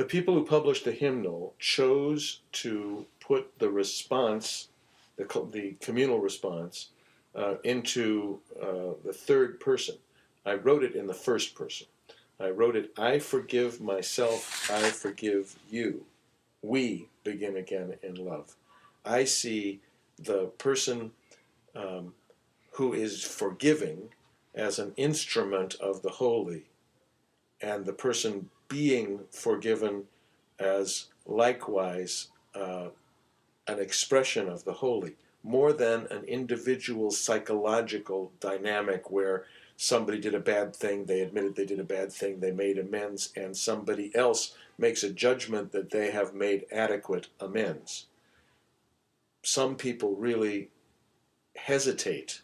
The people who published the hymnal chose to put the response, the communal response, into the third person. I wrote it in the first person. I wrote it, I forgive myself, I forgive you. We begin again in love. I see the person who is forgiving as an instrument of the holy, and the person being forgiven as likewise an expression of the holy, more than an individual psychological dynamic where somebody did a bad thing, they admitted they did a bad thing, they made amends, and somebody else makes a judgment that they have made adequate amends. Some people really hesitate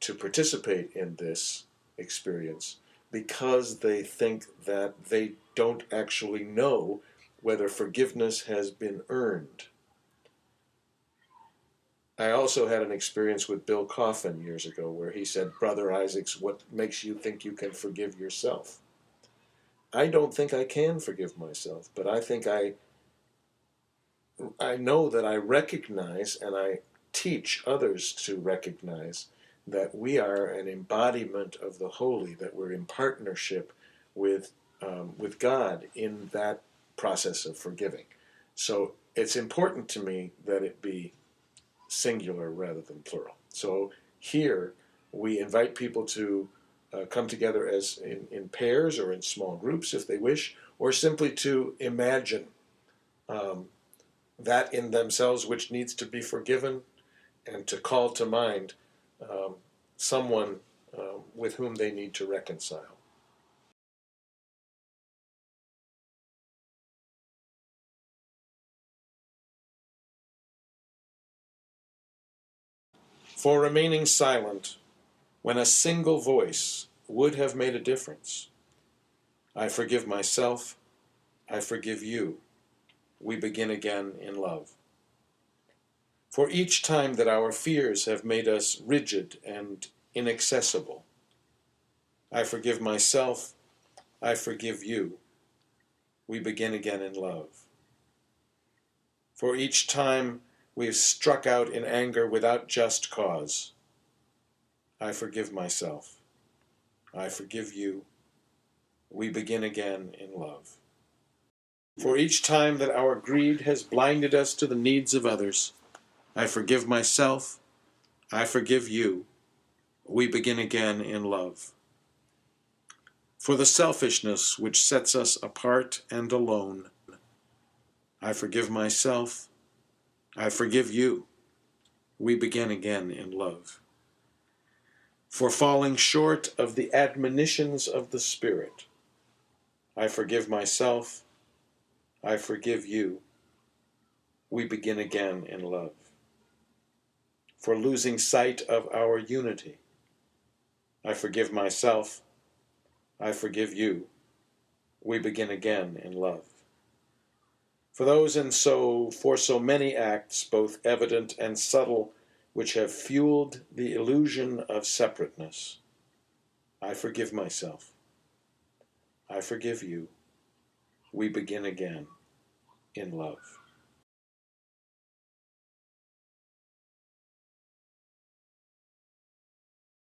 to participate in this experience because they think that they don't actually know whether forgiveness has been earned. I also had an experience with Bill Coffin years ago where he said, Brother Isaacs, what makes you think you can forgive yourself? I don't think I can forgive myself, but I think I know that I recognize, and I teach others to recognize, that we are an embodiment of the holy, that we're in partnership with God in that process of forgiving. So it's important to me that it be singular rather than plural. So here we invite people to come together as in pairs or in small groups if they wish, or simply to imagine that in themselves which needs to be forgiven, and to call to mind someone with whom they need to reconcile. For remaining silent when a single voice would have made a difference. I forgive myself, I forgive you. We begin again in love. For each time that our fears have made us rigid and inaccessible. I forgive myself, I forgive you. We begin again in love. For each time we've struck out in anger without just cause. I forgive myself. I forgive you. We begin again in love. For each time that our greed has blinded us to the needs of others, I forgive myself. I forgive you. We begin again in love. For the selfishness which sets us apart and alone, I forgive myself. I forgive you. We begin again in love. For falling short of the admonitions of the Spirit, I forgive myself. I forgive you. We begin again in love. For losing sight of our unity, I forgive myself. I forgive you. We begin again in love. For those for so many acts, both evident and subtle, which have fueled the illusion of separateness, I forgive myself. I forgive you. We begin again in love.